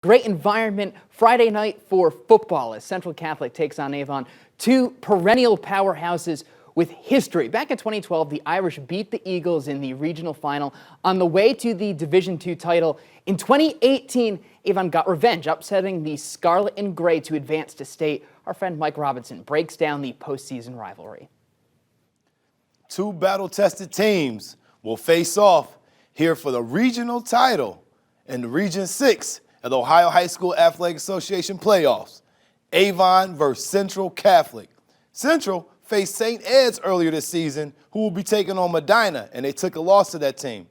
Great environment Friday night for football as Central Catholic takes on Avon, two perennial powerhouses with history. Back in 2012, the Irish beat the Eagles in the regional final on the way to the Division II title. In 2018, Avon got revenge, upsetting the Scarlet and Gray to advance to state. Our friend Mike Robinson breaks down the postseason rivalry. Two battle-tested teams will face off here for the regional title in the Region 6 of the Ohio High School Athletic Association playoffs. Avon versus Central Catholic. Central faced St. Ed's earlier this season, who will be taking on Medina, and they took a loss to that team.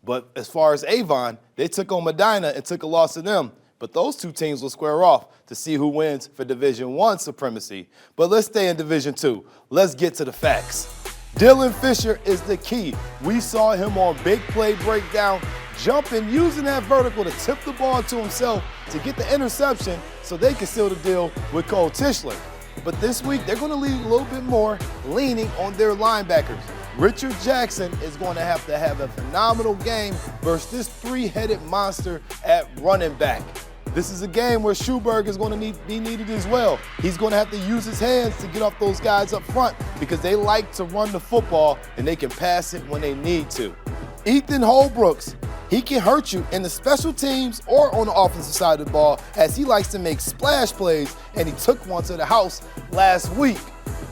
But as far as Avon, they took on Medina and took a loss to them. But those two teams will square off to see who wins for Division I supremacy. But let's stay in Division II. Let's get to the facts. Dylan Fisher is the key. We saw him on Big Play Breakdown, jumping, using that vertical to tip the ball to himself to get the interception so they can seal the deal with Cole Tischler. But this week, they're going to lean a little bit more, leaning on their linebackers. Richard Jackson is going to have a phenomenal game versus this three-headed monster at running back. This is a game where Schuberg is going to be needed as well. He's going to have to use his hands to get off those guys up front because they like to run the football and they can pass it when they need to. Ethan Holbrooks, he can hurt you in the special teams or on the offensive side of the ball as he likes to make splash plays, and he took one to the house last week.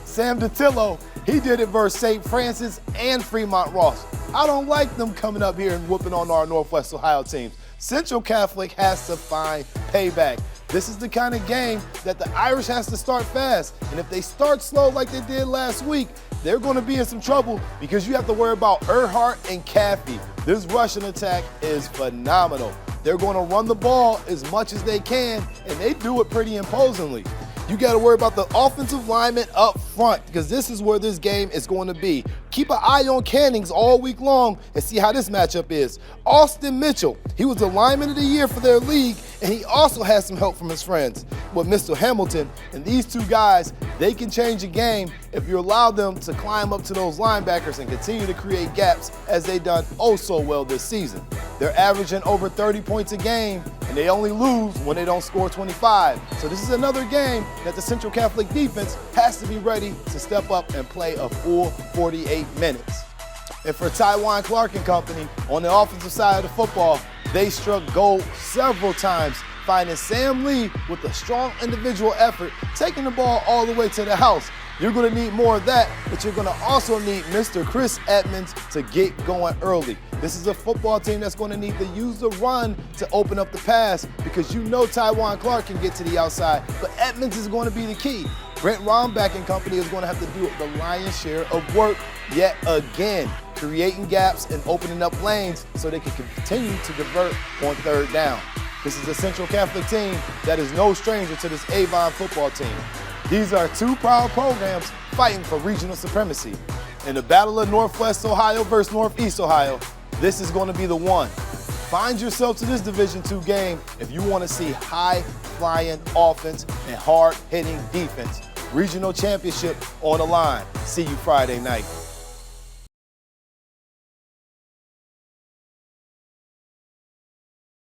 Sam Datillo, he did it versus St. Francis and Fremont Ross. I don't like them coming up here and whooping on our Northwest Ohio teams. Central Catholic has to find payback. This is the kind of game that the Irish has to start fast. And if they start slow like they did last week, they're going to be in some trouble because you have to worry about Earhart and Caffey. This rushing attack is phenomenal. They're going to run the ball as much as they can, and they do it pretty imposingly. You got to worry about the offensive linemen up front because this is where this game is going to be. Keep an eye on Cannings all week long and see how this matchup is. Austin Mitchell, he was the lineman of the year for their league, and he also has some help from his friends with Mr. Hamilton. And these two guys, they can change a game if you allow them to climb up to those linebackers and continue to create gaps as they've done oh so well this season. They're averaging over 30 points a game, and they only lose when they don't score 25. So this is another game that the Central Catholic defense has to be ready to step up and play a full 48 minutes. And for Taiwan Clark and company, on the offensive side of the football, they struck gold several times, finding Sam Lee with a strong individual effort, taking the ball all the way to the house. You're going to need more of that, but you're going to also need Mr. Chris Edmonds to get going early. This is a football team that's going to need to use the run to open up the pass because you know Taiwan Clark can get to the outside, but Edmonds is going to be the key. Brent Romback and company is going to have to do the lion's share of work yet again, creating gaps and opening up lanes so they can continue to divert on third down. This is a Central Catholic team that is no stranger to this Avon football team. These are two proud programs fighting for regional supremacy. In the battle of Northwest Ohio versus Northeast Ohio, this is going to be the one. Find yourself to this Division II game if you want to see high-flying offense and hard-hitting defense. Regional championship on the line. See you Friday night.